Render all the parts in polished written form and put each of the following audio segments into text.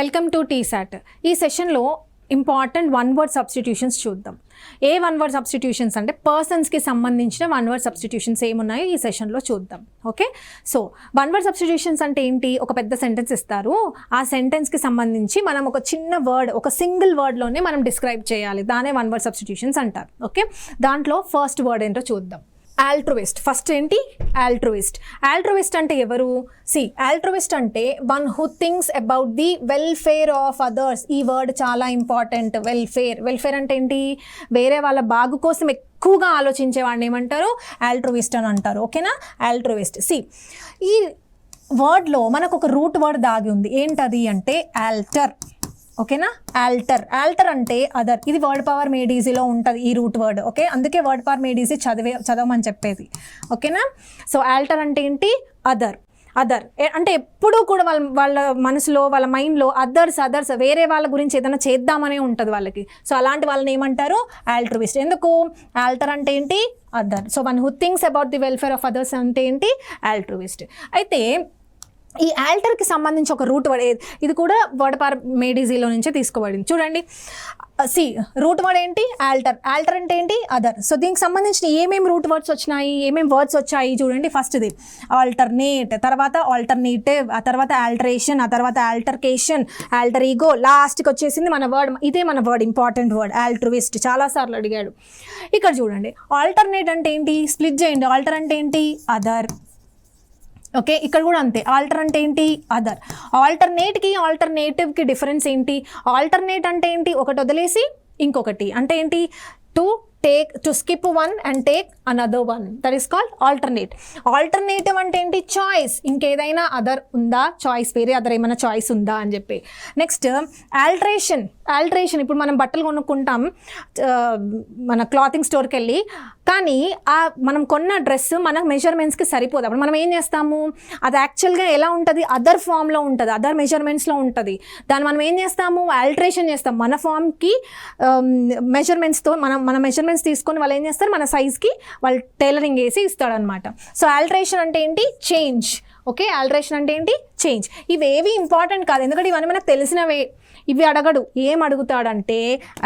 Welcome to T-SAT. ఈ సెషన్లో important one word substitutions చూద్దాం. ఏ వన్ వర్డ్ సబ్స్టిట్యూషన్స్ అంటే పర్సన్స్కి సంబంధించిన వన్ వర్డ్ సబ్స్టిట్యూషన్స్ ఏమున్నాయో ఈ సెషన్లో చూద్దాం. Okay, so one word substitutions అంటే ఏంటి? ఒక పెద్ద సెంటెన్స్ ఇస్తారు, ఆ సెంటెన్స్కి సంబంధించి మనం ఒక చిన్న వర్డ్, ఒక సింగిల్ వర్డ్లోనే మనం డిస్క్రైబ్ చేయాలి. దానే వన్ వర్డ్ సబ్స్టిట్యూషన్స్ అంటారు. ఓకే, దాంట్లో ఫస్ట్ వర్డ్ ఏంటో చూద్దాం. ఆల్ట్రుయిస్ట్. ఫస్ట్ ఏంటి? ఆల్ట్రుయిస్ట్. ఆల్ట్రుయిస్ట్ అంటే ఎవరు? ఆల్ట్రుయిస్ట్ అంటే one who thinks about the welfare of others. ఈ వర్డ్ చాలా ఇంపార్టెంట్. వెల్ఫేర్ అంటే ఏంటి? వేరే వాళ్ళ బాగు కోసం ఎక్కువగా ఆలోచించే వాడిని ఏమంటారు? ఆల్ట్రుయిస్ట్ అని అంటారు. ఓకేనా? ఆల్ట్రుయిస్ట్. ఈ వర్డ్లో మనకు ఒక రూట్ వర్డ్ దాగి ఉంది. ఏంటది అంటే ఆల్టర్. ఓకేనా? ఆల్టర్ అంటే అదర్. ఇది వర్డ్ పవర్ మేడ్ ఈజీలో ఉంటుంది ఈ రూట్ వర్డ్. ఓకే, అందుకే వర్డ్ పవర్ మేడ్ ఈజీ చదవమని చెప్పేది. ఓకేనా? సో ఆల్టర్ అంటే ఏంటి? అదర్ అంటే ఎప్పుడూ కూడా వాళ్ళ మనసులో, వాళ్ళ మైండ్లో అదర్స్ వేరే వాళ్ళ గురించి ఏదైనా చేద్దామనే ఉంటుంది వాళ్ళకి. సో అలాంటి వాళ్ళని ఏమంటారు? ఆల్ట్రుయిస్ట్. ఎందుకు? ఆల్టర్ అంటే ఏంటి? Other. So one who thinks about the welfare of others అంటే ఏంటి? ఆల్ట్రుయిస్ట్. అయితే ఈ ఆల్టర్కి సంబంధించి ఒక రూట్ వర్డ్, ఇది కూడా వర్డ్ పవర్ మేడ్ ఈజీలో నుంచే తీసుకోబడింది. చూడండి, రూట్ వర్డ్ ఏంటి? ఆల్టర్ అంటే ఏంటి? అదర్. సో దీనికి సంబంధించిన ఏమేమి రూట్ వర్డ్స్ వచ్చినాయి, ఏమేమి వర్డ్స్ వచ్చాయి చూడండి. ఫస్ట్ది ఆల్టర్నేట్, తర్వాత ఆల్టర్నేటివ్, ఆ తర్వాత ఆల్టరేషన్, ఆ తర్వాత ఆల్టర్కేషన్, ఆల్టర్ ఈగో, లాస్ట్కి వచ్చేసింది మన వర్డ్. ఇదే మన వర్డ్, ఇంపార్టెంట్ వర్డ్, ఆల్ట్రుయిస్ట్. చాలాసార్లు అడిగాడు. ఇక్కడ చూడండి, ఆల్టర్నేట్ అంటే ఏంటి? స్ప్లిట్ చేయండి. ఆల్టర్ అంటే ఏంటి? అదర్. ఓకే, ఇక్కడ కూడా అంతే. ఆల్టర్ అంటే ఏంటి? అదర్. ఆల్టర్నేట్కి ఆల్టర్నేటివ్కి డిఫరెన్స్ ఏంటి? ఆల్టర్నేట్ అంటే ఏంటి? ఒకటి వదిలేసి ఇంకొకటి. అంటే ఏంటి? To skip one and take another one, that is called alternate. Alternative అంటే ఏంటి? చాయిస్. ఇంకేదైనా అదర్ ఉందా? చాయిస్, వేరే అదర్ ఏమైనా చాయిస్ ఉందా అని చెప్పి. Next alteration. ఇప్పుడు మనం బట్టలు కొనుక్కుంటాం మన క్లాతింగ్ స్టోర్కి వెళ్ళి, కానీ మనం కొన్న డ్రెస్ మన మెజర్మెంట్స్కి సరిపోదు. అప్పుడు మనం ఏం చేస్తాము? అది యాక్చువల్గా ఎలా ఉంటుంది? అదర్ ఫామ్లో ఉంటుంది, అదర్ మెజర్మెంట్స్లో ఉంటుంది. దాన్ని మనం ఏం చేస్తాము? ఆల్టరేషన్ చేస్తాం. మన ఫామ్కి మెజర్మెంట్స్తో మన మెజర్మెంట్స్ తీసుకొని వాళ్ళు ఏం చేస్తారు? మన సైజ్కి వాళ్ళు టైలరింగ్ వేసి ఇస్తాడనమాట. సో ఆల్టరేషన్ అంటే ఏంటి? చేంజ్. ఓకే, ఆల్టరేషన్ అంటే ఏంటి? చేంజ్. ఇవేవి ఇంపార్టెంట్ కాదు, ఎందుకంటే ఇవన్నీ మనకు తెలిసినవే. ఇవి అడగడు. ఏం అడుగుతాడంటే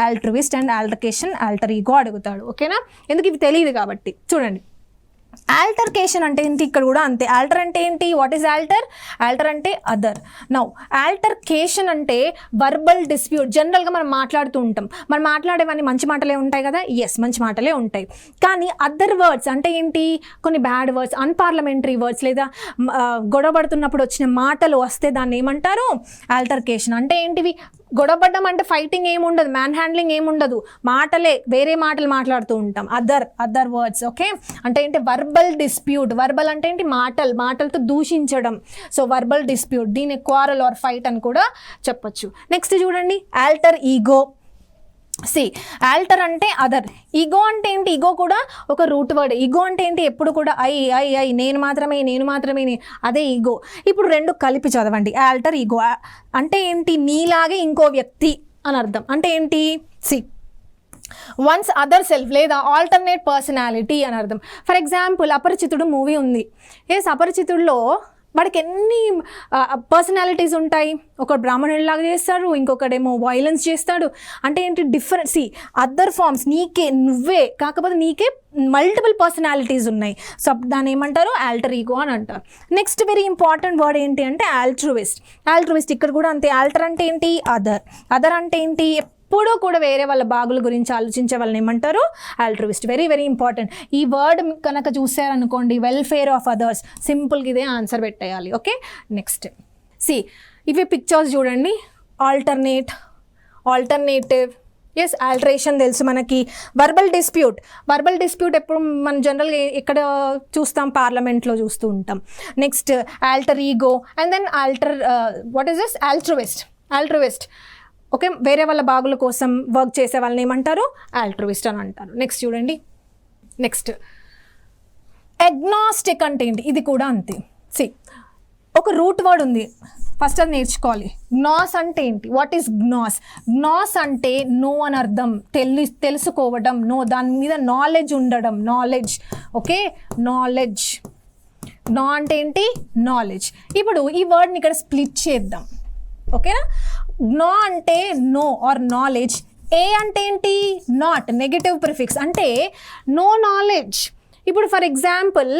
ఆల్ట్రుయిస్ట్ అండ్ ఆల్టర్కేషన్, ఆల్టర్ ఈగో అడుగుతాడు. ఓకేనా? ఎందుకు? ఇవి తెలియదు కాబట్టి. చూడండి, ఆల్టర్కేషన్ అంటే ఏంటి? ఇక్కడ కూడా అంతే. ఆల్టర్ అంటే ఏంటి? What is alter? ఆల్టర్ అంటే అదర్. నౌ ఆల్టర్కేషన్ అంటే వర్బల్ డిస్ప్యూట్. జనరల్గా మనం మాట్లాడుతూ ఉంటాం, మనం మాట్లాడేవన్నీ మంచి మాటలే ఉంటాయి కదా. ఎస్, మంచి మాటలే ఉంటాయి. కానీ అదర్ వర్డ్స్ అంటే ఏంటి? కొన్ని బ్యాడ్ వర్డ్స్, అన్పార్లమెంటరీ వర్డ్స్, లేదా గొడవ పడుతున్నప్పుడు వచ్చిన మాటలు వస్తే దాన్ని ఏమంటారు? ఆల్టర్కేషన్. అంటే ఏంటివి? గొడవపడ్డం అంటే ఫైటింగ్ ఏముండదు, మ్యాన్ హ్యాండ్లింగ్ ఏముండదు, మాటలే, వేరే మాటలు మాట్లాడుతూ ఉంటాం. Other words. ఓకే, అంటే ఏంటి? Verbal dispute. వర్బల్ అంటే ఏంటి? మాటలతో దూషించడం. సో వర్బల్ డిస్ప్యూట్, దీన్ని క్వారల్ ఆర్ ఫైట్ అని కూడా చెప్పొచ్చు. నెక్స్ట్ చూడండి, ఆల్టర్ ఈగో. ఆల్టర్ అంటే అదర్. ఈగో అంటే ఏంటి? ఈగో కూడా ఒక రూట్ వర్డ్. ఈగో అంటే ఏంటి? ఎప్పుడు కూడా ఐ నేను మాత్రమే అదే ఈగో. ఇప్పుడు రెండు కలిపి చదవండి. ఆల్టర్ ఈగో అంటే ఏంటి? నీలాగే ఇంకో వ్యక్తి అని అర్థం. అంటే ఏంటి? వన్స్ అదర్ సెల్ఫ్ లేదా ఆల్టర్నేట్ పర్సనాలిటీ అని అర్థం. ఫర్ ఎగ్జాంపుల్, అపరిచితుడు మూవీ ఉంది. అపరిచితుడిలో వాడికి ఎన్ని పర్సనాలిటీస్ ఉంటాయి? ఒకడు బ్రాహ్మణుడిలాగా చేస్తాడు, ఇంకొకడేమో వైలెన్స్ చేస్తాడు. అంటే ఏంటి? డిఫరెంట్. Other forms. నువ్వే కాకపోతే నీకే మల్టిపుల్ పర్సనాలిటీస్ ఉన్నాయి. సో దాన్ని ఏమంటారు? ఆల్టర్ ఈగో అని అంటారు. నెక్స్ట్ వెరీ ఇంపార్టెంట్ వర్డ్ ఏంటి అంటే ఆల్ట్రుయిస్ట్. ఇక్కడ కూడా అంతే. ఆల్టర్ అంటే ఏంటి? అదర్ అంటే ఏంటి? ఎప్పుడూ కూడా వేరే వాళ్ళ బాగుల గురించి ఆలోచించే వాళ్ళని ఏమంటారు? ఆల్ట్రుయిస్ట్. Very very important. ఈ వర్డ్ కనుక చూసారనుకోండి, వెల్ఫేర్ ఆఫ్ అదర్స్, సింపుల్గా ఇదే ఆన్సర్ పెట్టేయాలి. ఓకే, నెక్స్ట్ ఇవి పిక్చర్స్ చూడండి. Alternative, yes. ఆల్టరేషన్ తెలుసు మనకి. వర్బల్ డిస్ప్యూట్ ఎప్పుడు మనం జనరల్గా ఎక్కడ చూస్తాం? పార్లమెంట్లో చూస్తూ ఉంటాం. Next alter ego, and then what is this? Altruist. Okay, వేరే వాళ్ళ బాగుల కోసం వర్క్ చేసే వాళ్ళని ఏమంటారు? ఆల్ట్రుయిస్ట్ అని అంటారు. నెక్స్ట్ చూడండి, అగ్నాస్టిక్ అంటే ఏంటి? ఇది కూడా అంతే. ఒక రూట్ వర్డ్ ఉంది, ఫస్ట్ అది నేర్చుకోవాలి. గ్నాస్ అంటే ఏంటి? వాట్ ఈస్ గ్నాస్ అంటే నో అని అర్థం, తెలుసుకోవడం, దాని మీద నాలెడ్జ్ ఉండడం, ఓకే, నా అంటే ఏంటి? నాలెడ్జ్. ఇప్పుడు ఈ వర్డ్ని ఇక్కడ స్ప్లిట్ చేద్దాం. ఓకేనా. gnో అంటే నో ఆర్ నాలెడ్జ్, ఏ అంటే ఏంటి నాట్, నెగటివ్ ప్రిఫిక్స్ అంటే నో నాలెడ్జ్. ఇప్పుడు ఫర్ ఎగ్జాంపుల్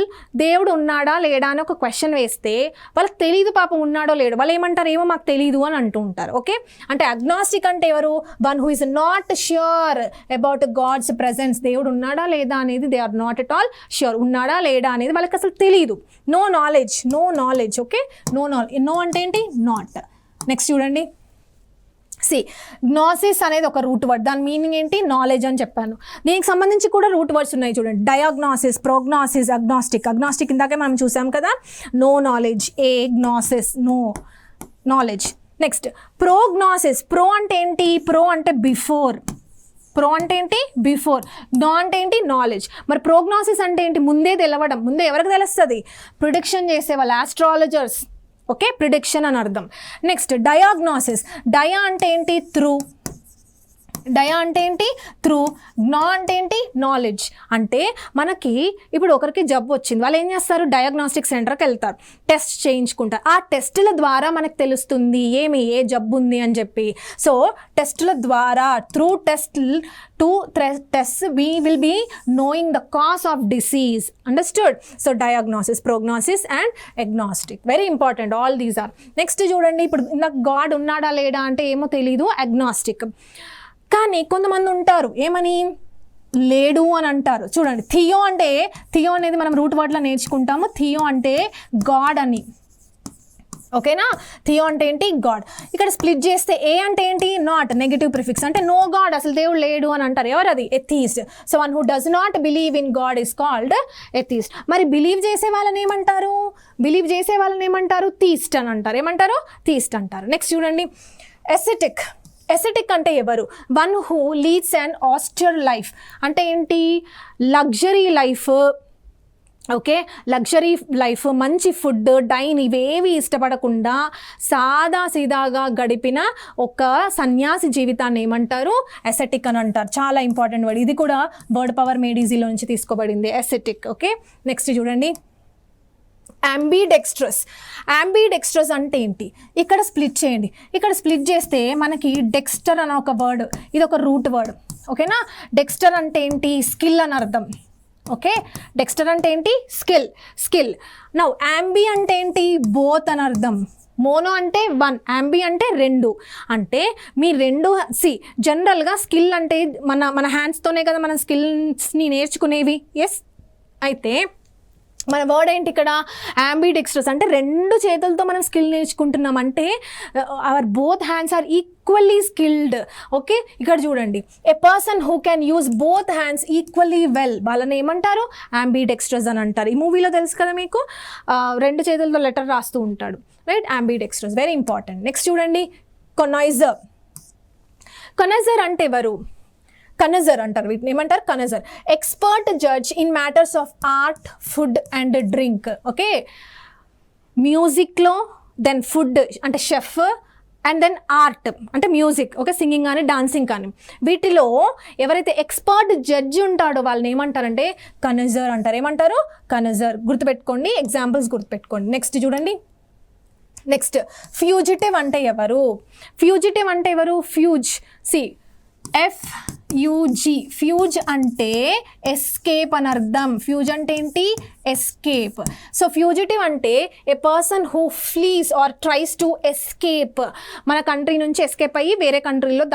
దేవుడు ఉన్నాడా లేడా అని ఒక క్వశ్చన్ వేస్తే వాళ్ళకి తెలియదు పాపం ఉన్నాడో లేడో, వాళ్ళు ఏమంటారు ఏమో మాకు తెలియదు అని అంటూ ఉంటారు. ఓకే, అంటే అగ్నాస్టిక్ అంటే ఎవరు, one who is not sure about God's presence, దేవుడు ఉన్నాడా లేదా అనేది they are not at all sure, ఉన్నాడా లేడా అనేది వాళ్ళకి అసలు తెలియదు. No knowledge, no knowledge. Okay, no knowledge, no అంటే ఏంటి నాట్. నెక్స్ట్ చూడండి, గ్నాసిస్ అనేది ఒక రూట్ వర్డ్, దాని మీనింగ్ ఏంటి నాలెడ్జ్ అని చెప్పాను. దీనికి సంబంధించి కూడా రూట్ వర్డ్స్ ఉన్నాయి చూడండి, డయాగ్నాసిస్, ప్రోగ్నాసిస్, అగ్నాస్టిక్. అగ్నాస్టిక్ ఇందాకే మనం చూసాం కదా, నో నాలెడ్జ్, ఏ గ్నాసిస్ no knowledge. Next prognosis, pro అంటే ఏంటి, ప్రో అంటే బిఫోర్, ప్రో అంటే ఏంటి బిఫోర్, gnో అంటే ఏంటి నాలెడ్జ్. మరి ప్రోగ్నాసిస్ అంటే ఏంటి, ముందే తెలవడం, ముందే ఎవరికి తెలుస్తుంది, ప్రిడిక్షన్ చేసే వాళ్ళు, ఆస్ట్రాలజర్స్. ఓకే, ప్రిడిక్షన్ అని అర్థం. నెక్స్ట్ డయాగ్నాసిస్, డయా అంటే ఏంటి త్రూ, డయా అంటే ఏంటి త్రూ, gnో అంటే ఏంటి నాలెడ్జ్. అంటే మనకి ఇప్పుడు ఒకరికి జబ్బు వచ్చింది, వాళ్ళు ఏం చేస్తారు, డయాగ్నాస్టిక్ సెంటర్కి వెళ్తారు, టెస్ట్ చేయించుకుంటారు. ఆ టెస్టుల ద్వారా మనకు తెలుస్తుంది ఏమి ఏ జబ్బు ఉంది అని చెప్పి. సో టెస్టుల ద్వారా, through test we will be knowing the cause of disease. Understood? So diagnosis, prognosis and agnostic, very important, all these are. Next చూడండి, ఇప్పుడు నాకు గాడ్ ఉన్నాడా లేడా అంటే ఏమో తెలీదు, అగ్నాస్టిక్. కానీ కొంతమంది ఉంటారు ఏమని లేడు అని అంటారు. చూడండి, థియో అంటే, థియో అనేది మనం రూట్ వర్డ్లో నేర్చుకుంటాము, థియో అంటే గాడ్ అని. ఓకేనా, థియో అంటే ఏంటి గాడ్. ఇక్కడ స్ప్లిట్ చేస్తే ఏ అంటే ఏంటి నాట్, నెగటివ్ ప్రిఫిక్స్ అంటే నో గాడ్, అసలు దేవుడు లేడు అని అంటారు. ఎవరు అది, atheist. So one who does not believe in God is called atheist. మరి బిలీవ్ చేసే వాళ్ళని ఏమంటారు, బిలీవ్ చేసే వాళ్ళని ఏమంటారు, థీస్ట్ అని అంటారు. ఏమంటారు, థీస్ట్ అంటారు. నెక్స్ట్ చూడండి, ఎసెటిక్. ఎసెటిక్ అంటే ఎవరు, one who leads and Aster life అంటే ఏంటి, luxury life. Okay, luxury life, మంచి ఫుడ్, డైన్ ఇవేవి ఇష్టపడకుండా సాదా సీదాగా గడిపిన ఒక సన్యాసి జీవితాన్ని ఏమంటారు, ఎసెటిక్ అని అంటారు. చాలా ఇంపార్టెంట్ వర్డ్, ఇది కూడా వర్డ్ పవర్ మేడ్ ఈజీలో నుంచి తీసుకోబడింది, ఎసెటిక్. ఓకే, నెక్స్ట్ చూడండి, అంబిడెక్స్ట్రస్. అంబిడెక్స్ట్రస్ అంటే ఏంటి, ఇక్కడ స్ప్లిట్ చేయండి, ఇక్కడ స్ప్లిట్ చేస్తే మనకి డెక్స్టర్ అనే ఒక వర్డ్, ఇది ఒక రూట్ వర్డ్. ఓకేనా, డెక్స్టర్ అంటే ఏంటి, స్కిల్ అని అర్థం. ఓకే, డెక్స్టర్ అంటే ఏంటి, స్కిల్. నౌ అంబి అంటే ఏంటి, బోత్ అని అర్థం. మోనో అంటే వన్, అంబి అంటే రెండు. అంటే మీ రెండు జనరల్గా స్కిల్ అంటే మన హ్యాండ్స్తోనే కదా మనం స్కిల్స్ని నేర్చుకునేవి. ఎస్, అయితే మన వర్డ్ ఏంటి ఇక్కడ, అంబిడెక్స్ట్రస్ అంటే రెండు చేతులతో మనం స్కిల్ నేర్చుకుంటున్నాం. అంటే our both hands are equally skilled. Okay, ఇక్కడ చూడండి, a person who can use both hands equally well, వాళ్ళని ఏమంటారు, అంబిడెక్స్ట్రస్ అని అంటారు. ఈ మూవీలో తెలుసు కదా మీకు, రెండు చేతులతో లెటర్ రాస్తూ ఉంటాడు, right, ambidextrous, very important. Next చూడండి, కొనైజర్. కొనైజర్ అంటే ఎవరు, కనజర్ అంటారు, వీటిని ఏమంటారు, connoisseur. Expert judge in matters of art, food and drink. Okay, మ్యూజిక్లో, దెన్ ఫుడ్ అంటే షెఫ్, అండ్ దెన్ ఆర్ట్ అంటే మ్యూజిక్. ఓకే, సింగింగ్ కానీ డాన్సింగ్ కానీ, వీటిలో ఎవరైతే ఎక్స్పర్ట్ జడ్జి ఉంటాడో వాళ్ళని ఏమంటారంటే కనజర్ అంటారు. ఏమంటారు, కనజర్. గుర్తుపెట్టుకోండి, ఎగ్జాంపుల్స్ గుర్తుపెట్టుకోండి. నెక్స్ట్ చూడండి, నెక్స్ట్ ఫ్యూజిటివ్ అంటే ఎవరు, ఫ్యూజిటివ్ అంటే ఎవరు, ఫ్యూజ్, FUG, ఫ్యూజ్ అంటే ఎస్కేప్ అని అర్థం. ఫ్యూజ్ అంటే ఏంటి, ఎస్కేప్. సో ఫ్యూజిటివ్ అంటే a person who flees or tries to escape, మన కంట్రీ నుంచి ఎస్కేప్ అయ్యి వేరే కంట్రీలో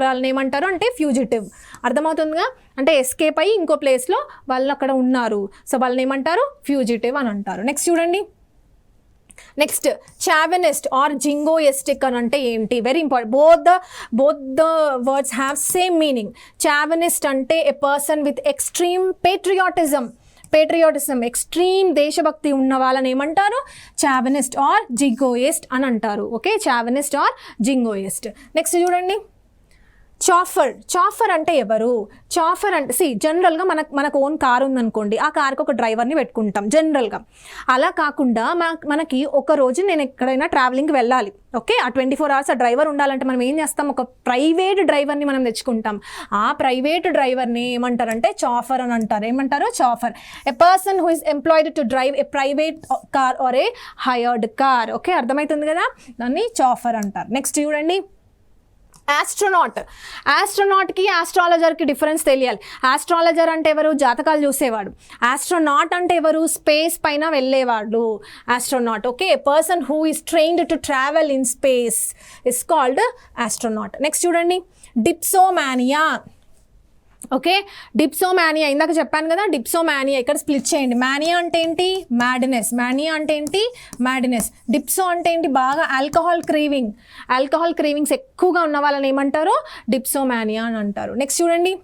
వాళ్ళని ఏమంటారు అంటే ఫ్యూజిటివ్. అర్థమవుతుందిగా, అంటే ఎస్కేప్ అయ్యి ఇంకో ప్లేస్లో వాళ్ళు అక్కడ ఉన్నారు, సో వాళ్ళని ఏమంటారు, ఫ్యూజిటివ్ అని అంటారు. నెక్స్ట్ చూడండి, నెక్స్ట్ చావెనిస్ట్ ఆర్ జింగోయిస్టిక్ అని అంటే ఏంటి, very important. Both the words have same meaning. Chauvinist అంటే a person with extreme patriotism, extreme దేశభక్తి ఉన్న వాళ్ళని ఏమంటారు, చావెనిస్ట్ ఆర్ జింగోయిస్ట్ అని అంటారు. Okay, chauvinist or jingoist. Next చూడండి, చాఫర్ అంటే ఎవరు? చాఫర్ అంటే జనరల్గా మనకు ఓన్ కార్ ఉందనుకోండి, ఆ కార్కి ఒక డ్రైవర్ని పెట్టుకుంటాం జనరల్గా. అలా కాకుండా మనకి ఒక రోజు నేను ఎక్కడైనా ట్రావెలింగ్కి వెళ్ళాలి, ఓకే, ఆ 24 hours ఆ డ్రైవర్ ఉండాలంటే మనం ఏం చేస్తాం, ఒక ప్రైవేట్ డ్రైవర్ని మనం తెచ్చుకుంటాం. ఆ ప్రైవేట్ డ్రైవర్ని ఏమంటారంటే చాఫర్ అని అంటారు. ఏమంటారు? Chauffeur. A person who is employed to drive a private car or a hired car. Okay, అర్థమవుతుంది కదా, దాన్ని చాఫర్ అంటారు. నెక్స్ట్ చూడండి, ఆస్ట్రోనాట్కి ఆస్ట్రాలజర్కి డిఫరెన్స్ తెలియాలి. ఆస్ట్రాలజర్ అంటే ఎవరు? జాతకాలు చూసేవాడు. ఆస్ట్రోనాట్ అంటే ఎవరు? స్పేస్ పైన వెళ్ళేవాడు astronaut. Okay, a person who is trained to travel in space is called astronaut. Next చూడండి, డిప్సోమానియా. ఓకే, డిప్సోమానియా ఇందాక చెప్పాను కదా, డిప్సోమానియా ఇక్కడ స్ప్లిట్ చేయండి. మానియా అంటే ఏంటి? మ్యాడ్నెస్. మానియా అంటే ఏంటి? మ్యాడ్నెస్. డిప్సో అంటే ఏంటి? బాగా ఆల్కహాల్ క్రేవింగ్స్ ఎక్కువగా ఉన్న వాళ్ళని ఏమంటారు? డిప్సోమానియా అని అంటారు. నెక్స్ట్ చూడండి,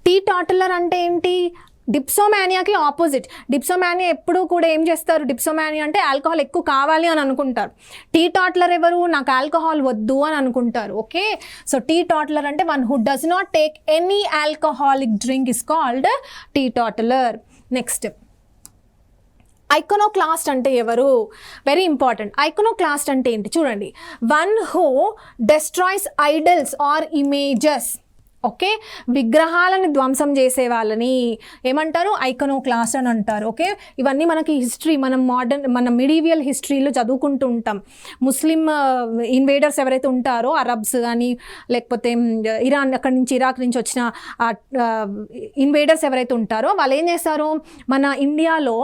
టీటాటలర్ అంటే ఏంటి? డిప్సోమానియాకి ఆపోజిట్. డిప్సోమానియా ఎప్పుడు కూడా ఏం చేస్తారు? డిప్సోమానియా అంటే ఆల్కహాల్ ఎక్కువ కావాలి అని అనుకుంటారు. టీటాటలర్ ఎవరు? నాకు ఆల్కహాల్ వద్దు అని అనుకుంటారు. ఓకే, సో టీటాటలర్ అంటే one who does not take any alcoholic drink is called teetotaler. Next, iconoclast అంటే ఎవరు? Very important. ఐకోనోక్లాస్ట్ అంటే ఏంటి చూడండి, one who destroys idols or images. Okay, విగ్రహాలను ధ్వంసం చేసే వాళ్ళని ఏమంటారు? ఐకోనోక్లాస్ట్ అని అంటారు. ఓకే, ఇవన్నీ మనకి హిస్టరీ, మన మిడీవియల్ హిస్టరీలో చదువుకుంటూ ఉంటాం. ముస్లిం ఇన్వేడర్స్ ఎవరైతే ఉంటారో, అరబ్స్ కానీ లేకపోతే ఇరాన్, అక్కడి నుంచి ఇరాక్ నుంచి వచ్చిన ఇన్వేడర్స్ ఎవరైతే ఉంటారో వాళ్ళు ఏం చేస్తారు, మన ఇండియాలో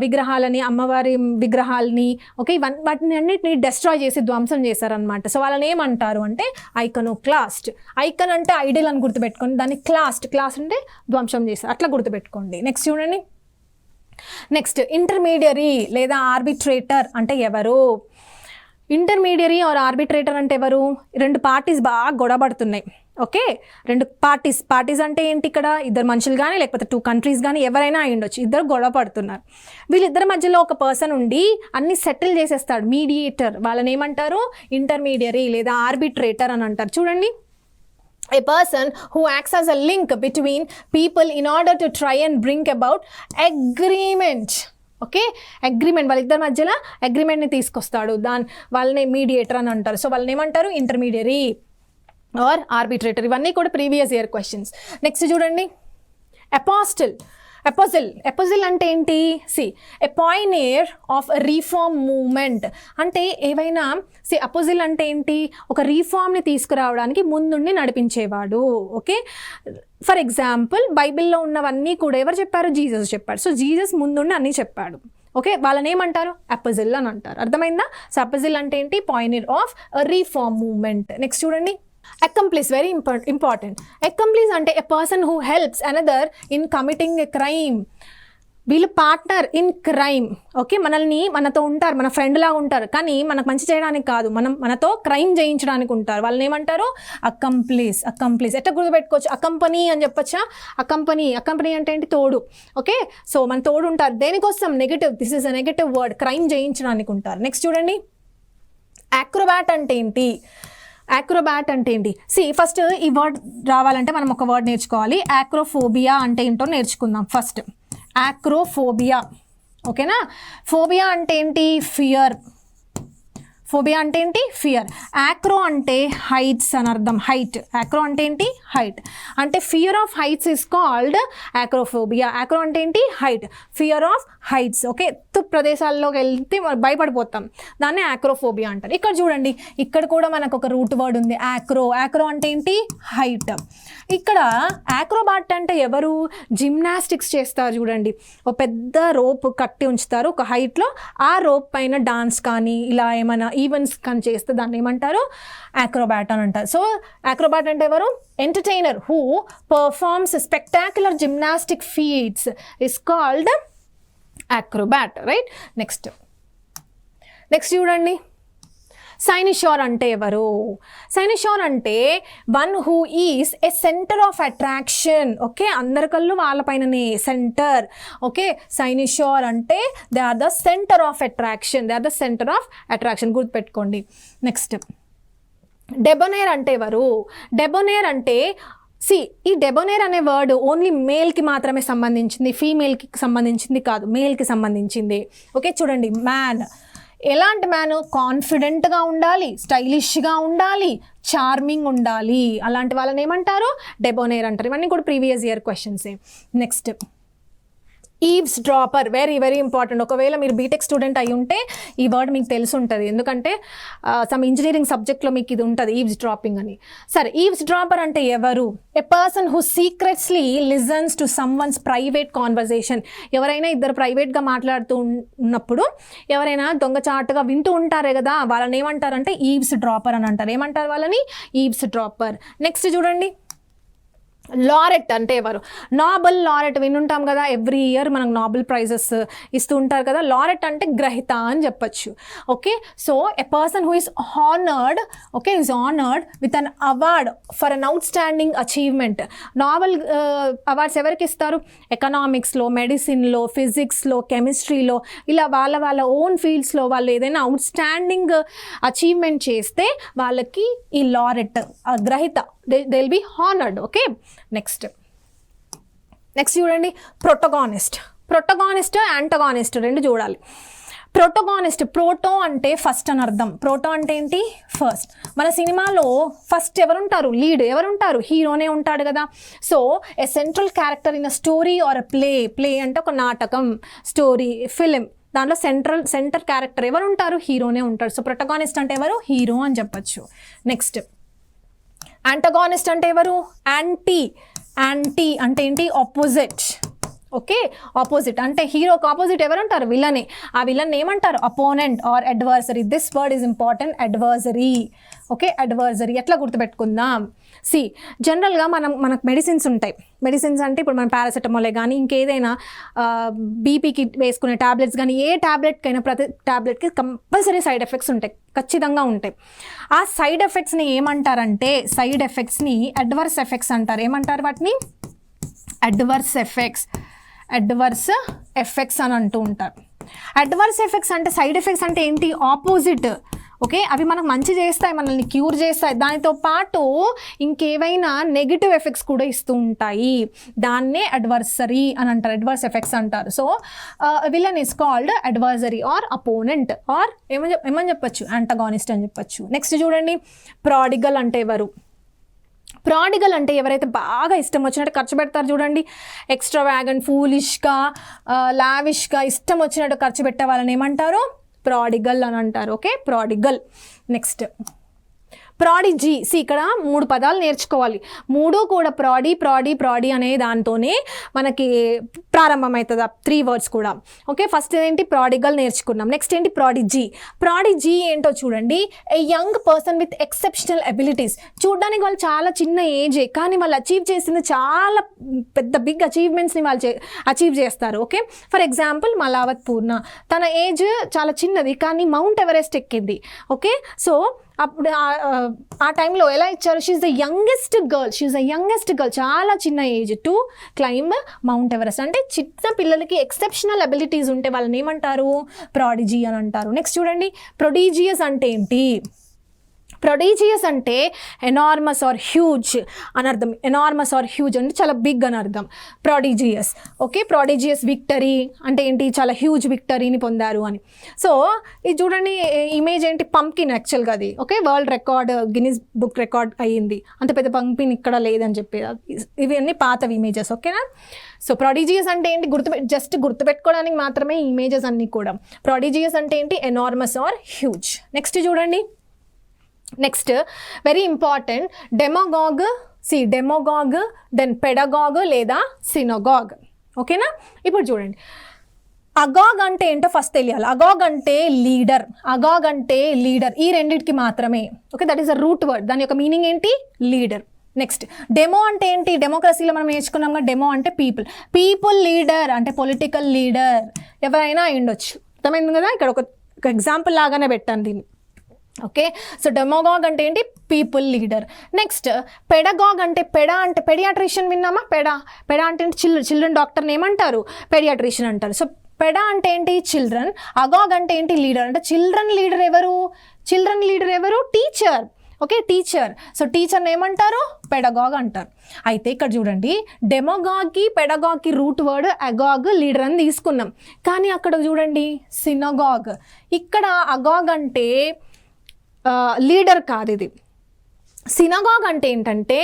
విగ్రహాలని, అమ్మవారి విగ్రహాలని, ఓకే, వాటిని అన్నిటిని డెస్ట్రాయ్ చేసి ధ్వంసం చేశారనమాట. సో వాళ్ళని ఏమంటారు అంటే ఐకోనోక్లాస్ట్. ఐకన్ అంటే ఐడల్ అని గుర్తుపెట్టుకోండి, దాన్ని క్లాస్ట్ అంటే ధ్వంసం చేస్తారు, అట్లా గుర్తుపెట్టుకోండి. నెక్స్ట్ చూడండి, నెక్స్ట్ ఇంటర్మీడియరీ లేదా ఆర్బిట్రేటర్ అంటే ఎవరు? ఇంటర్మీడియరీ ఆర్ ఆర్బిట్రేటర్ అంటే ఎవరు? రెండు పార్టీస్ బాగా గొడవపడుతున్నాయి. ఓకే, రెండు పార్టీస్ అంటే ఏంటి? ఇక్కడ ఇద్దరు మనుషులు కానీ లేకపోతే 2 countries కానీ ఎవరైనా అయి ఉండొచ్చు, ఇద్దరు గొడవ పడుతున్నారు. వీళ్ళిద్దరి మధ్యలో ఒక పర్సన్ ఉండి అన్ని సెటిల్ చేసేస్తాడు, మీడియేటర్. వాళ్ళని ఏమంటారు? ఇంటర్మీడియరీ లేదా ఆర్బిట్రేటర్ అని అంటారు. చూడండి, a person who acts as a link between people in order to try and bring about agreement. Okay, agreement, వాళ్ళిద్దరి మధ్యలో అగ్రిమెంట్ని తీసుకొస్తాడు, వాళ్ళని మీడియేటర్ అని అంటారు. సో వాళ్ళని ఏమంటారు? Intermediary or arbitrator. ఇవన్నీ కూడా ప్రీవియస్ ఇయర్ క్వశ్చన్స్. నెక్స్ట్ చూడండి, ఎపోజిల్ అంటే ఏంటి? ఎ పాయినియర్ ఆఫ్ రీఫార్మ్ మూవ్మెంట్ అంటే ఏవైనా అపోజిల్ అంటే ఏంటి? ఒక రీఫార్మ్ని తీసుకురావడానికి ముందుండి నడిపించేవాడు. ఓకే, ఫర్ ఎగ్జాంపుల్ బైబిల్లో ఉన్నవన్నీ కూడా ఎవరు చెప్పారు? జీసస్ చెప్పాడు. సో జీసస్ ముందుండి అన్నీ చెప్పాడు. ఓకే, వాళ్ళని ఏమంటారు? అపోజిల్ అని అంటారు. అర్థమైందా? సో అపోజిల్ అంటే ఏంటి? Pioneer of reform movement. Next చూడండి, అకంప్లిస్. Very important. అకంప్లిస్ అంటే a person who helps another in committing a crime. వీళ్ళు పార్ట్నర్ ఇన్ క్రైమ్. ఓకే, మనతో ఉంటారు, మన ఫ్రెండ్ లాగా ఉంటారు, కానీ మనకు మంచి చేయడానికి కాదు, మనతో క్రైమ్ చేయించడానికి ఉంటారు. వాళ్ళని ఏమంటారు? అకంప్లిస్. ఎట్లా గుర్తుపెట్టుకోవచ్చు? అకంపనీ అని చెప్పొచ్చా? అకంపనీ అంటే ఏంటి? తోడు. ఓకే, సో మన తోడు ఉంటారు. దేనికోసం? Negative. This is a negative word. Crime చేయించడానికి ఉంటారు. నెక్స్ట్ చూడండి, యాక్రోబాట్ అంటే ఏంటి? ఫస్ట్ ఈ వర్డ్ రావాలంటే మనం ఒక వర్డ్ నేర్చుకోవాలి. యాక్రోఫోబియా అంటే ఏంటో నేర్చుకుందాం ఫస్ట్. యాక్రోఫోబియా. ఓకేనా? ఫోబియా అంటే ఏంటి? ఫియర్. యాక్రో అంటే హైట్స్ అని అర్థం. యాక్రో అంటే ఏంటి? హైట్. అంటే fear of heights is called acrophobia. Acro అంటే ఏంటి? Height. Fear of heights. Okay, ఎత్తు ప్రదేశాల్లోకి వెళ్తే భయపడిపోతాం, దాన్ని యాక్రోఫోబియా అంటారు. ఇక్కడ చూడండి, ఇక్కడ కూడా మనకు ఒక రూట్ వర్డ్ ఉంది, యాక్రో అంటే ఏంటి? హైట్. ఇక్కడ యాక్రోబాట్ అంటే ఎవరు? జిమ్నాస్టిక్స్ చేస్తారు చూడండి, ఒక పెద్ద రోప్ కట్టి ఉంచుతారు ఒక హైట్లో, ఆ రోప్ పైన డాన్స్ కానీ ఇలా ఏమైనా ఈవెంట్స్ కానీ చేస్తే దాన్ని ఏమంటారు? యాక్రోబాట్ అని అంటారు. సో యాక్రోబాట్ అంటే ఎవరు? Entertainer who performs spectacular gymnastic feats is called acrobat. Right? Next చూడండి, సైనిషోర్ అంటే ఎవరు? సైనిషోర్ అంటే one who is a centre of attraction. Okay, అందరి కళ్ళు వాళ్ళపైననే సెంటర్. ఓకే, సైనిషోర్ అంటే they are the centre of attraction. గుర్తుపెట్టుకోండి. నెక్స్ట్ డెబోనేర్ అంటే ఎవరు? డెబోనేర్ అంటే ఈ డెబోనేర్ అనే వర్డ్ ఓన్లీ మేల్కి మాత్రమే సంబంధించింది, ఫీమేల్కి సంబంధించింది కాదు, మేల్కి సంబంధించింది. ఓకే, చూడండి, మ్యాన్. ఎలాంటి మ్యాన్? కాన్ఫిడెంట్గా ఉండాలి, స్టైలిష్గా ఉండాలి, చార్మింగ్ ఉండాలి. అలాంటి వాళ్ళని ఏమంటారు? డెబోనేర్ అంటారు. ఇవన్నీ కూడా ప్రీవియస్ ఇయర్ క్వశ్చన్సే. Next, eavesdropper. Very very important. ఒకవేళ మీరు బీటెక్ స్టూడెంట్ అయి ఉంటే ఈ వర్డ్ మీకు తెలిసి ఉంటుంది, ఎందుకంటే సమ్ ఇంజనీరింగ్ సబ్జెక్ట్లో మీకు ఇది ఉంటుంది, ఈవ్స్ డ్రాపింగ్ అని. సరే, ఈవ్స్ డ్రాపర్ అంటే ఎవరు? A person who secretly listens to someone's private conversation. ఎవరైనా ఇద్దరు ప్రైవేట్గా మాట్లాడుతూ ఉన్నప్పుడు ఎవరైనా దొంగచాటుగా వింటూ ఉంటారే కదా, వాళ్ళని ఏమంటారంటే ఈవ్స్ డ్రాపర్ అని అంటారు. ఏమంటారు వాళ్ళని? Eve's dropper. నెక్స్ట్ చూడండి, లారెట్ అంటే ఎవరు? నోబెల్ లారెట్ వినుంటాం కదా, ఎవ్రీ ఇయర్ మనకు నోబెల్ ప్రైజెస్ ఇస్తూ ఉంటారు కదా. లారెట్ అంటే గ్రహీత అని చెప్పచ్చు. Okay, so a person who is honoured, okay, is honoured with an award for an out standing achievement. Nobel awards ఎవరికి ఇస్తారు? ఎకనామిక్స్లో, మెడిసిన్లో, ఫిజిక్స్లో, కెమిస్ట్రీలో, ఇలా వాళ్ళ ఓన్ ఫీల్డ్స్లో వాళ్ళు ఏదైనా అవుట్ స్టాండింగ్ అచీవ్మెంట్ చేస్తే వాళ్ళకి ఈ లారెట్, గ్రహీత, they will be honored. Okay, next చూడండి, ప్రొటగానిస్ట్ యాంటగానిస్ట్ రెండు చూడాలి. ప్రొటగానిస్ట్, ప్రోటో అంటే ఫస్ట్ అని అర్థం. ప్రోటో అంటే ఏంటి? ఫస్ట్. మన సినిమాలో ఫస్ట్ ఎవరుంటారు? లీడ్ ఎవరుంటారు? హీరోనే ఉంటాడు కదా. So a central character in a story or a play అంటే ఒక నాటకం, స్టోరీ, ఫిలిం, దాంట్లో సెంటర్ క్యారెక్టర్ ఎవరు ఉంటారు? హీరోనే ఉంటాడు. సో ప్రొటగానిస్ట్ అంటే ఎవరు? హీరో అని చెప్పచ్చు. నెక్స్ట్, యాంటగానిస్ట్ అంటే ఎవరు? యాంటీ అంటే ఏంటి? ఆపోజిట్. ఓకే, ఆపోజిట్ అంటే హీరోకి ఆపోజిట్ ఎవరు ఉంటారు? విలనే. ఆ విలన్ ఏమంటారు? Opponent or adversary. This word is important, adversary. Okay, adversary ఎట్లా గుర్తుపెట్టుకుందాం? జనరల్గా మనకు మెడిసిన్స్ ఉంటాయి. మెడిసిన్స్ అంటే ఇప్పుడు మన పారాసెటమాలే కానీ ఇంకేదైనా బీపీకి వేసుకునే ట్యాబ్లెట్స్ కానీ, ఏ ట్యాబ్లెట్కైనా ప్రతి ట్యాబ్లెట్కి కంపల్సరీ సైడ్ ఎఫెక్ట్స్ ఉంటాయి, ఖచ్చితంగా ఉంటాయి. ఆ సైడ్ ఎఫెక్ట్స్ని ఏమంటారంటే, సైడ్ ఎఫెక్ట్స్ని అడ్వర్స్ ఎఫెక్ట్స్ అంటారు. ఏమంటారు వాటిని? అడ్వర్స్ ఎఫెక్ట్స్ అని అంటూ ఉంటారు. అడ్వర్స్ ఎఫెక్ట్స్ అంటే, సైడ్ ఎఫెక్ట్స్ అంటే ఏంటి? ఆపోజిట్. ఓకే, అవి మనకు మంచి చేస్తాయి, మనల్ని క్యూర్ చేస్తాయి, దానితో పాటు ఇంకేవైనా నెగిటివ్ ఎఫెక్ట్స్ కూడా ఇస్తూ ఉంటాయి. దాన్నే అడ్వర్సరీ అని అంటారు, అడ్వర్స్ ఎఫెక్ట్స్ అంటారు. So villain is called adversary or opponent or ఏమని చెప్పచ్చు? యాంటగానిస్ట్ అని చెప్పచ్చు. నెక్స్ట్ చూడండి, ప్రాడిగల్ అంటే ఎవరు? ప్రాడిగల్ అంటే ఎవరైతే బాగా ఇష్టం వచ్చినట్టు ఖర్చు పెడతారు చూడండి, ఎక్స్ట్రావాగెంట్, ఫూలిష్గా, లావిష్గా, ఇష్టం వచ్చినట్టు ఖర్చు పెట్టే వాళ్ళని ఏమంటారు? ప్రాడిగల్ అని అంటారు. Okay, prodigal. Next, prodigy. ఇక్కడ 3 పదాలు నేర్చుకోవాలి. 3 కూడా ప్రాడీ అనే దాంతోనే మనకి ప్రారంభమవుతుంది, 3 వర్డ్స్ కూడా. ఓకే, ఫస్ట్ ఏంటి? ప్రాడిగల్ నేర్చుకున్నాం. నెక్స్ట్ ఏంటి? ప్రాడిజీ ఏంటో చూడండి, a young person with exceptional abilities. చూడడానికి వాళ్ళు చాలా చిన్న ఏజే, కానీ వాళ్ళు అచీవ్ చేసింది చాలా పెద్ద బిగ్ అచీవ్మెంట్స్ని వాళ్ళు అచీవ్ చేస్తారు. ఓకే, ఫర్ ఎగ్జాంపుల్ మలావత్ పూర్ణ, తన ఏజ్ చాలా చిన్నది కానీ మౌంట్ ఎవరెస్ట్ ఎక్కింది. ఓకే, సో అప్పుడు ఆ టైంలో ఎలా ఇచ్చారు? షీఈ్ ద యంగెస్ట్ గర్ల్, చాలా చిన్న age to climb mount Everest. అంటే చిన్న పిల్లలకి ఎక్సెప్షనల్ అబిలిటీస్ ఉంటే వాళ్ళని ఏమంటారు? ప్రాడిజీ అని అంటారు. నెక్స్ట్ చూడండి, ప్రొడీజియస్ అంటే ఏంటి? ప్రొడీజియస్ అంటే ఎనార్మస్ ఆర్ హ్యూజ్ అని అర్థం. ఎనార్మస్ ఆర్ హ్యూజ్ అంటే చాలా బిగ్ అని అర్థం. ప్రొడీజియస్. ఓకే, ప్రొడీజియస్ విక్టరీ అంటే ఏంటి? చాలా హ్యూజ్ విక్టరీని పొందారు అని. సో ఇది చూడండి, ఇమేజ్ ఏంటి? పంకిన్ యాక్చువల్గా అది. Okay, world record, Guinness book record అయ్యింది. అంత పెద్ద పంకిన్ ఇక్కడ లేదని చెప్పి, ఇవన్నీ పాతవి ఇమేజెస్. ఓకేనా? సో ప్రొడీజియస్ అంటే ఏంటి? జస్ట్ గుర్తుపెట్టుకోవడానికి మాత్రమే ఇమేజెస్ అన్నీ కూడా. ప్రొడీజియస్ అంటే ఏంటి? Enormous or huge. నెక్స్ట్ చూడండి, next very important, demagogue. Demagogue, then pedagogue లేదా సినోగాగ్. ఓకేనా? ఇప్పుడు చూడండి, అగాగ్ అంటే ఏంటో ఫస్ట్ తెలియాలి. అగాగ్ అంటే లీడర్, ఈ రెండింటికి మాత్రమే. Okay, that is a route word. దాని యొక్క మీనింగ్ ఏంటి? లీడర్. నెక్స్ట్, డెమో అంటే ఏంటి? డెమోక్రసీలో మనం నేర్చుకున్నాం కదా, డెమో అంటే పీపుల్ లీడర్ అంటే పొలిటికల్ లీడర్ ఎవరైనా అయ్యుండొచ్చు. అర్థమైంది కదా? ఇక్కడ ఒక ఎగ్జాంపుల్ లాగానే పెట్టాను దీన్ని. ఓకే, సో డెమోగాగ్ అంటే ఏంటి? People leader. నెక్స్ట్, పెడగాగ్ అంటే పెడియాట్రిషియన్ విన్నామా? పెడా అంటే చిల్డ్రన్ డాక్టర్ని ఏమంటారు? పెడియాట్రిషియన్ అంటారు. సో పెడా అంటే ఏంటి? చిల్డ్రన్. అగాగ్ అంటే ఏంటి? లీడర్. అంటే చిల్డ్రన్ లీడర్ ఎవరు? టీచర్. Okay, teacher. సో టీచర్ని ఏమంటారు? పెడగాగ్ అంటారు. అయితే ఇక్కడ చూడండి, డెమోగాగ్కి పెడగాగ్కి రూట్ వర్డ్ అగాగ్, లీడర్ అని తీసుకున్నాం. కానీ అక్కడ చూడండి సినగాగ్, ఇక్కడ అగాగ్ అంటే లీడర్ కాదు, ఇది సినగాగ్ అంటే ఏంటంటే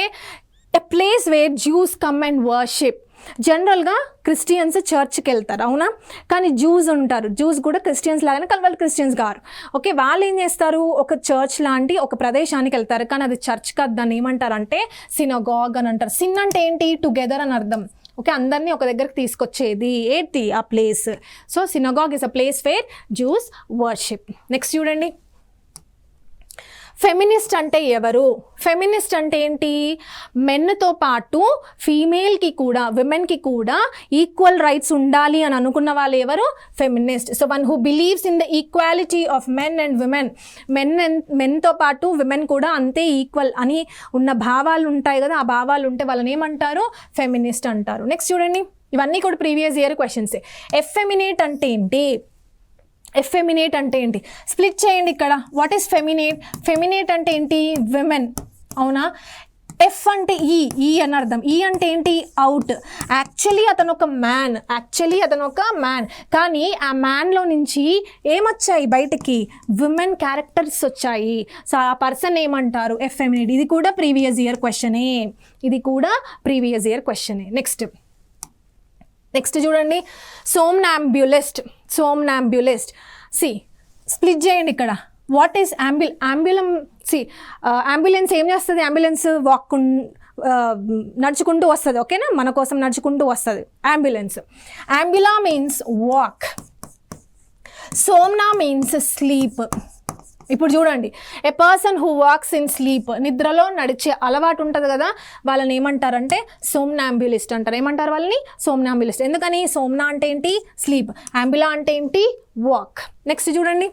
a place where juice come and worship. జనరల్గా క్రిస్టియన్స్ చర్చ్కి వెళ్తారు, అవునా? కానీ జూస్ ఉంటారు, జూస్ కూడా క్రిస్టియన్స్ లాగానే, కానీ వాళ్ళు క్రిస్టియన్స్ గారు. ఓకే, వాళ్ళు ఏం చేస్తారు? ఒక చర్చ్ లాంటి ఒక ప్రదేశానికి వెళ్తారు, కానీ అది చర్చ్ కాదు. దాన్ని ఏమంటారు అంటే సినగాగ్ అని అంటారు. సిన్ అంటే ఏంటి? టుగెదర్ అని అర్థం. ఓకే, అందరినీ ఒక దగ్గరికి తీసుకొచ్చేది ఏంటి? ఆ place. So synagogue is a place where juice worship. Next చూడండి, ఫెమినిస్ట్ అంటే ఎవరు? ఫెమినిస్ట్ అంటే ఏంటి? మెన్తో పాటు ఫీమేల్కి కూడా, విమెన్కి కూడా ఈక్వల్ రైట్స్ ఉండాలి అని అనుకున్న వాళ్ళు ఎవరు? Feminist. So one who believes in the equality of men and women. మెన్తో పాటు విమెన్ కూడా అంతే ఈక్వల్ అని ఉన్న భావాలు ఉంటాయి కదా, ఆ భావాలు ఉంటే వాళ్ళని ఏమంటారు? ఫెమినిస్ట్ అంటారు. నెక్స్ట్ చూడండి, ఇవన్నీ కూడా ప్రీవియస్ ఇయర్ క్వశ్చన్సే. ఎఫెమినేట్ అంటే ఏంటి? ఎఫెమినేట్ అంటే ఏంటి? స్ప్లిట్ చేయండి ఇక్కడ. What is ఫెమినేట్? ఫెమినేట్ అంటే ఏంటి? విమెన్, అవునా? ఎఫ్ అంటే ఈ అని అర్థం. ఈ అంటే ఏంటి? అవుట్. యాక్చువల్లీ అతను ఒక మ్యాన్, కానీ ఆ మ్యాన్లో నుంచి ఏమొచ్చాయి బయటికి? విమెన్ క్యారెక్టర్స్ వచ్చాయి. సో ఆ పర్సన్ ఏమంటారు? ఎఫెమినేట్. ఇది కూడా ప్రీవియస్ ఇయర్ క్వశ్చనే. నెక్స్ట్ చూడండి, సోమ్నాంబ్యులిస్ట్. సి స్ప్లిట్ చేయండి ఇక్కడ. What is అంబులం? అంబులెన్స్ ఏం చేస్తుంది? అంబులెన్స్ నడుచుకుంటూ వస్తుంది, ఓకేనా? మన కోసం నడుచుకుంటూ వస్తుంది ambulance. Ambula means walk, somna means sleep. ఇప్పుడు చూడండి, a person who walks in sleep, నిద్రలో నడిచే అలవాటు ఉంటుంది కదా, వాళ్ళని ఏమంటారంటే సోమ్నాంబ్యులిస్ట్ అంటారు. ఏమంటారు వాళ్ళని? సోమ్నాంబ్యులిస్ట్. ఎందుకని? సోమ్నా అంటే ఏంటి? స్లీప్. అంబులా అంటే ఏంటి? వాక్. నెక్స్ట్ చూడండి,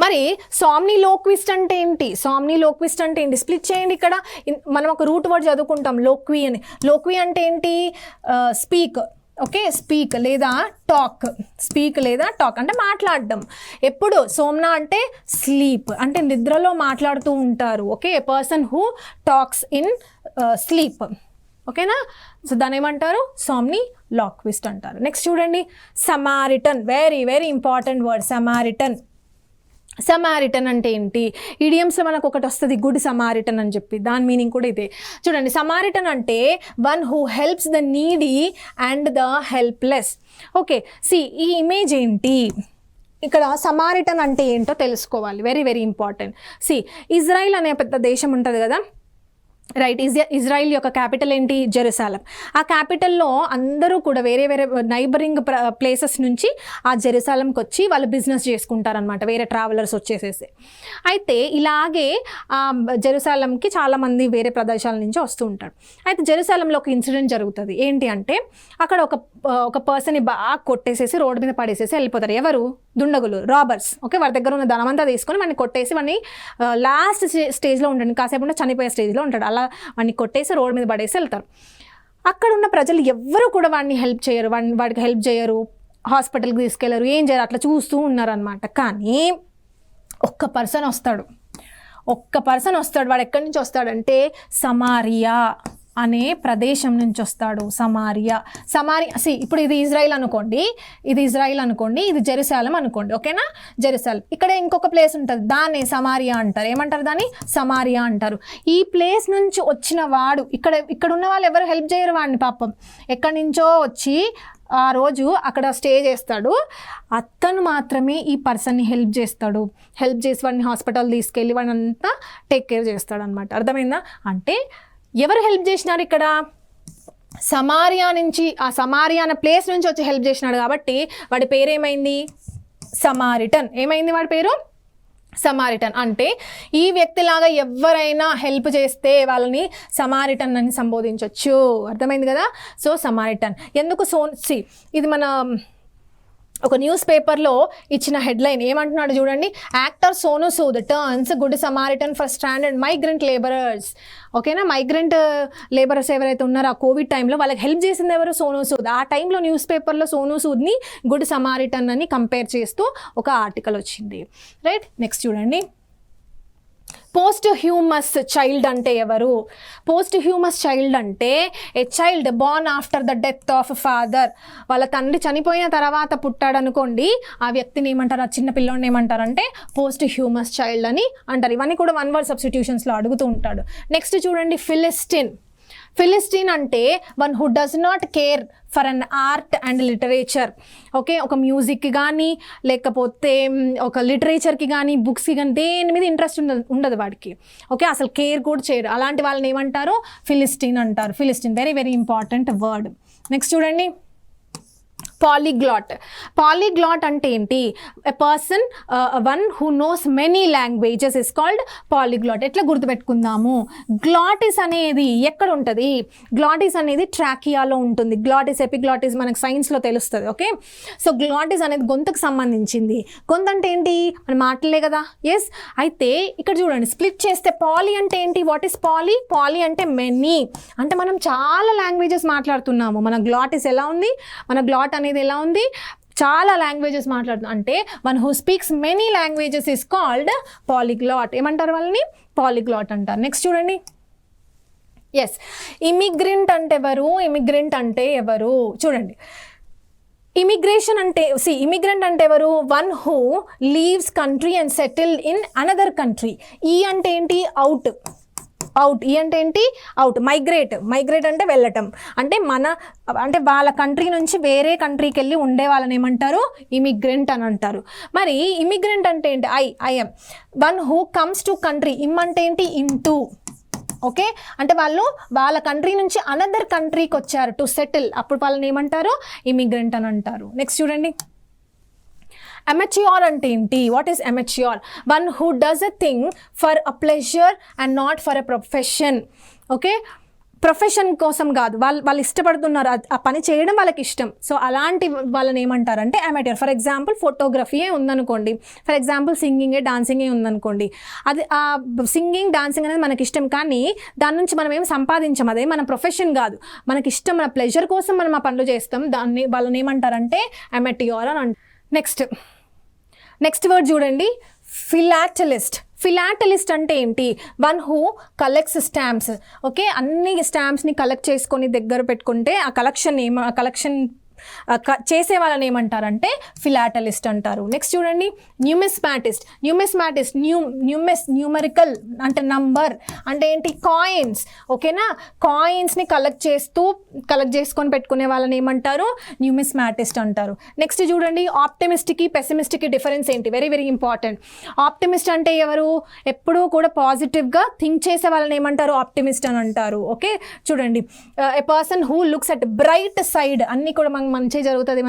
మరి సామ్నిలోక్విస్ట్ అంటే ఏంటి? స్ప్లిట్ చేయండి ఇక్కడ. మనం ఒక రూట్ వర్డ్ చదువుకుంటాం, లోక్వి అని. లోక్వి అంటే ఏంటి? స్పీక్. ఓకే, స్పీక్ లేదా టాక్ అంటే మాట్లాడడం. ఎప్పుడు? సోమ్నా అంటే స్లీప్, అంటే నిద్రలో మాట్లాడుతూ ఉంటారు. Okay, A person who talks in sleep. ఓకేనా? సో దాని ఏమంటారు? సామ్నిలోక్విస్ట్ అంటారు. నెక్స్ట్ చూడండి, Samaritan. Very very important word, Samaritan అంటే ఏంటి? ఇడియమ్స్లో మనకు ఒకటి వస్తుంది, గుడ్ సమారిటన్ అని చెప్పి, దాని మీనింగ్ కూడా ఇదే. చూడండి, సమారిటన్ అంటే one who helps the needy and the helpless. Okay, ఈ ఇమేజ్ ఏంటి? ఇక్కడ సమారిటన్ అంటే ఏంటో తెలుసుకోవాలి, వెరీ వెరీ ఇంపార్టెంట్. ఇజ్రాయిల్ అనే పెద్ద దేశం ఉంటుంది కదా, రైట్? ఇజ్రాయిల్ యొక్క క్యాపిటల్ ఏంటి? జెరూసలేం. ఆ క్యాపిటల్లో అందరూ కూడా వేరే నైబరింగ్ ప్లేసెస్ నుంచి ఆ జెరూసలేంకి వచ్చి వాళ్ళు బిజినెస్ చేసుకుంటారనమాట, వేరే ట్రావెలర్స్ వచ్చేసేసి. అయితే ఇలాగే జెరూసలేంకి చాలామంది వేరే ప్రదేశాల నుంచి వస్తూ ఉంటారు. అయితే జెరూసలేంలో ఒక ఇన్సిడెంట్ జరుగుతుంది. ఏంటి అంటే అక్కడ ఒక పర్సన్ని బాగా కొట్టేసేసి రోడ్డు మీద పడేసేసి వెళ్ళిపోతారు. ఎవరు? దుండగులు, రాబర్స్. ఓకే, వారి దగ్గర ఉన్న ధనమంతా తీసుకొని వాడిని కొట్టేసి, వాడిని లాస్ట్ స్టేజ్లో ఉంటాడు, కాసేపు ఉంటే చనిపోయే స్టేజ్లో ఉంటాడు, అలా వాడిని కొట్టేసి రోడ్డు మీద పడేసి వెళ్తారు. అక్కడ ఉన్న ప్రజలు ఎవ్వరూ కూడా వాడిని హెల్ప్ చేయరు, వాడికి హెల్ప్ చేయరు, హాస్పిటల్కి తీసుకెళ్లరు, ఏం చేయరు, అట్లా చూస్తూ ఉన్నారనమాట. కానీ ఒక్క పర్సన్ వస్తాడు. వాడు ఎక్కడి నుంచి వస్తాడంటే సమారియా అనే ప్రదేశం నుంచి వస్తాడు. సమారియా. ఇప్పుడు ఇది ఇజ్రాయిల్ అనుకోండి, ఇది జెరూసలేం అనుకోండి, ఓకేనా? జెరూసలేం. ఇక్కడ ఇంకొక ప్లేస్ ఉంటుంది, దాన్ని సమారియా అంటారు. ఏమంటారు? దాన్ని సమారియా అంటారు. ఈ ప్లేస్ నుంచి వచ్చిన వాడు, ఇక్కడ ఉన్న వాళ్ళు ఎవరు హెల్ప్ చేయరు వాడిని, పాపం ఎక్కడి నుంచో వచ్చి ఆ రోజు అక్కడ స్టే చేస్తాడు. అతను మాత్రమే ఈ పర్సన్ని హెల్ప్ చేసి వాడిని హాస్పిటల్ తీసుకెళ్ళి వాడిని అంతా టేక్ కేర్ చేస్తాడు అనమాట. అర్థమైందా? అంటే ఎవరు హెల్ప్ చేసినారు ఇక్కడ? సమారియా నుంచి, ఆ సమారియా అనే ప్లేస్ నుంచి వచ్చి హెల్ప్ చేసినాడు కాబట్టి వాడి పేరు ఏమైంది? సమారిటన్. ఏమైంది వాడి పేరు? సమారిటన్. అంటే ఈ వ్యక్తిలాగా ఎవరైనా హెల్ప్ చేస్తే వాళ్ళని సమారిటన్ అని సంబోధించవచ్చు. అర్థమైంది కదా? So Samaritan. ఎందుకు? ఇది మన ఒక న్యూస్ పేపర్లో ఇచ్చిన హెడ్లైన్ ఏమంటున్నాడు చూడండి, actor Sonu Sood turns good Samaritan for stranded migrant labourers. ఓకేనా? మైగ్రెంట్ లేబరర్స్ ఎవరైతే ఉన్నారో ఆ కోవిడ్ టైంలో వాళ్ళకి హెల్ప్ చేసింది ఎవరు? సోను సూద్. ఆ టైంలో న్యూస్ పేపర్లో సోను సూద్ని గుడ్ సమారిటన్ అని కంపేర్ చేస్తూ ఒక ఆర్టికల్ వచ్చింది, రైట్? నెక్స్ట్ చూడండి, పోస్ట్ హ్యూమస్ చైల్డ్ అంటే ఎవరు? పోస్ట్ హ్యూమస్ చైల్డ్ అంటే a child Born after the death of father. వాళ్ళ తండ్రి చనిపోయిన తర్వాత పుట్టాడు అనుకోండి, ఆ వ్యక్తిని ఏమంటారు, ఆ చిన్న పిల్లోడిని ఏమంటారు అంటే పోస్ట్ హ్యూమస్ చైల్డ్ అని అంటారు. ఇవన్నీ కూడా వన్ వర్డ్ సబ్స్టిట్యూషన్స్లో అడుగుతూ ఉంటాడు. నెక్స్ట్ చూడండి, ఫిలిస్టిన్. ఫిలిస్టీన్ అంటే one who does not care for an art and literature. Okay, ఒక మ్యూజిక్కి కానీ లేకపోతే ఒక లిటరేచర్కి కానీ బుక్స్కి కానీ దేని మీద ఇంట్రెస్ట్ ఉండదు వాడికి. ఓకే, అసలు కేర్ కూడా చేయరు. అలాంటి వాళ్ళని ఏమంటారు? ఫిలిస్టీన్ అంటారు. Philistine very very important word. Next చూడండి, పాలీగ్లాట్. పాలీగ్లాట్ అంటే ఏంటి? A person one who knows many languages is called polyglot. ఎట్లా గుర్తుపెట్టుకుందాము? గ్లాటిస్ అనేది ఎక్కడ ఉంటుంది? గ్లాటిస్ అనేది ట్రాకియాలో ఉంటుంది. గ్లాటిస్, ఎపిగ్లాటిస్ మనకు సైన్స్లో తెలుస్తుంది. ఓకే, సో గ్లాటిస్ అనేది గొంతుకు సంబంధించింది. గొంతు అంటే ఏంటి? మన మాటలే కదా. ఎస్, అయితే ఇక్కడ చూడండి, స్ప్లిట్ చేస్తే పాలీ అంటే ఏంటి? What is poly? పాలీ అంటే మెనీ, అంటే మనం చాలా లాంగ్వేజెస్ మాట్లాడుతున్నాము. మన గ్లాటిస్ ఎలా ఉంది? మన గ్లాట్ అనేది ఎలా ఉంది? చాలా లాంగ్వేజెస్ మాట్లాడుతున్నాం. అంటే one who speaks many languages is called పాలీగ్లాట్. ఏమంటారు వాళ్ళని? పాలీగ్లాట్ అంటారు. నెక్స్ట్ చూడండి, ఎస్, ఇమిగ్రెంట్ అంటే ఎవరు? ఇమిగ్రెంట్ అంటే ఎవరు? చూడండి, ఇమిగ్రేషన్ అంటే ఇమిగ్రెంట్ అంటే ఎవరు? One who leaves country and settled in another country. ఈ అంటే ఏంటి? అవుట్. అవుట్. ఈ అంటే ఏంటి? అవుట్. మైగ్రేట్. మైగ్రేట్ అంటే వెళ్ళటం. అంటే వాళ్ళ కంట్రీ నుంచి వేరే కంట్రీకి వెళ్ళి ఉండే వాళ్ళని ఏమంటారు? ఇమిగ్రెంట్ అని అంటారు. మరి ఇమిగ్రెంట్ అంటే ఏంటి? I M one who comes to country. Im అంటే ఏంటి? ఇంటూ. ఓకే, అంటే వాళ్ళు వాళ్ళ కంట్రీ నుంచి అనదర్ కంట్రీకి వచ్చారు టు సెటిల్, అప్పుడు వాళ్ళని ఏమంటారు? ఇమిగ్రెంట్ అని అంటారు. నెక్స్ట్ చూడండి, అమెచ్యూర్ అంటే ఏంటి? What is amateur? One who does a thing for a pleasure and not for a profession. Okay, profession కోసం కాదు, వాళ్ళు ఇష్టపడుతున్నారు, ఆ పని చేయడం వాళ్ళకి ఇష్టం. సో అలాంటి వాళ్ళని ఏమంటారంటే అమెట్యూర్. ఫర్ ఎగ్జాంపుల్ ఫోటోగ్రఫీయే ఉందనుకోండి, ఫర్ ఎగ్జాంపుల్ సింగింగే డాన్సింగే ఉందనుకోండి, అది ఆ సింగింగ్ డాన్సింగ్ అనేది మనకి ఇష్టం, కానీ దాని నుంచి మనం ఏం సంపాదించాం, అదే మన ప్రొఫెషన్ కాదు, మనకి ఇష్టం, మన ప్లెజర్ కోసం మనం ఆ పనులు చేస్తాం, దాన్ని వాళ్ళని ఏమంటారంటే అమెట్యూర్ అని అంటారు. నెక్స్ట్ వర్డ్ చూడండి, ఫిలాటలిస్ట్. ఫిలాటలిస్ట్ అంటే ఏంటి? One who collects stamps. Okay, అన్ని స్టాంప్స్ని కలెక్ట్ చేసుకొని దగ్గర పెట్టుకుంటే ఆ కలెక్షన్ చేసే వాళ్ళని ఏమంటారంటే ఫిలాటలిస్ట్ అంటారు. నెక్స్ట్ చూడండి, న్యూమిస్మాటిస్ట్. న్యూమరికల్ అంటే నంబర్ అంటే ఏంటి? కాయిన్స్. ఓకేనా, కాయిన్స్ని కలెక్ట్ చేసుకొని పెట్టుకునే వాళ్ళని ఏమంటారు? న్యూమిస్మాటిస్ట్ అంటారు. నెక్స్ట్ చూడండి, ఆప్టిమిస్ట్కి పెసిమిస్ట్కి డిఫరెన్స్ ఏంటి? Very very important. ఆప్టిమిస్ట్ అంటే ఎవరు? ఎప్పుడూ కూడా పాజిటివ్గా థింక్ చేసే వాళ్ళని ఏమంటారు? ఆప్టిమిస్ట్ అని అంటారు. ఓకే, చూడండి, ఎ person who looks at bright side, అన్నీ కూడా మంచి జరుగుతుంది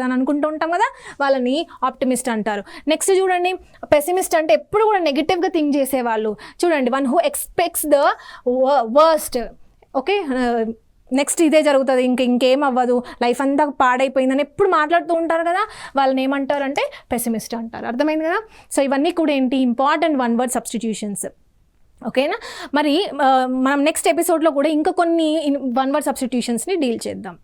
అని అనుకుంటూ ఉంటాం కదా, వాళ్ళని ఆప్టిమిస్ట్ అంటారు. నెక్స్ట్ చూడండి, పెసిమిస్ట్ అంటే ఎప్పుడు కూడా నెగిటివ్గా థింక్ చేసేవాళ్ళు. చూడండి, one who expects the worst. Okay, next ఇదే జరుగుతుంది, ఇంకేం అవ్వదు, లైఫ్ అంతా పాడైపోయిందని ఎప్పుడు మాట్లాడుతూ ఉంటారు కదా, వాళ్ళని ఏమంటారు అంటే పెసిమిస్ట్ అంటారు. అర్థమైంది కదా? సో ఇవన్నీ కూడా ఏంటి? Important one word substitutions. ఓకేనా, మరి మనం నెక్స్ట్ ఎపిసోడ్లో కూడా ఇంకా కొన్ని వన్ వర్డ్ సబ్స్టిట్యూషన్స్ని డీల్ చేద్దాం.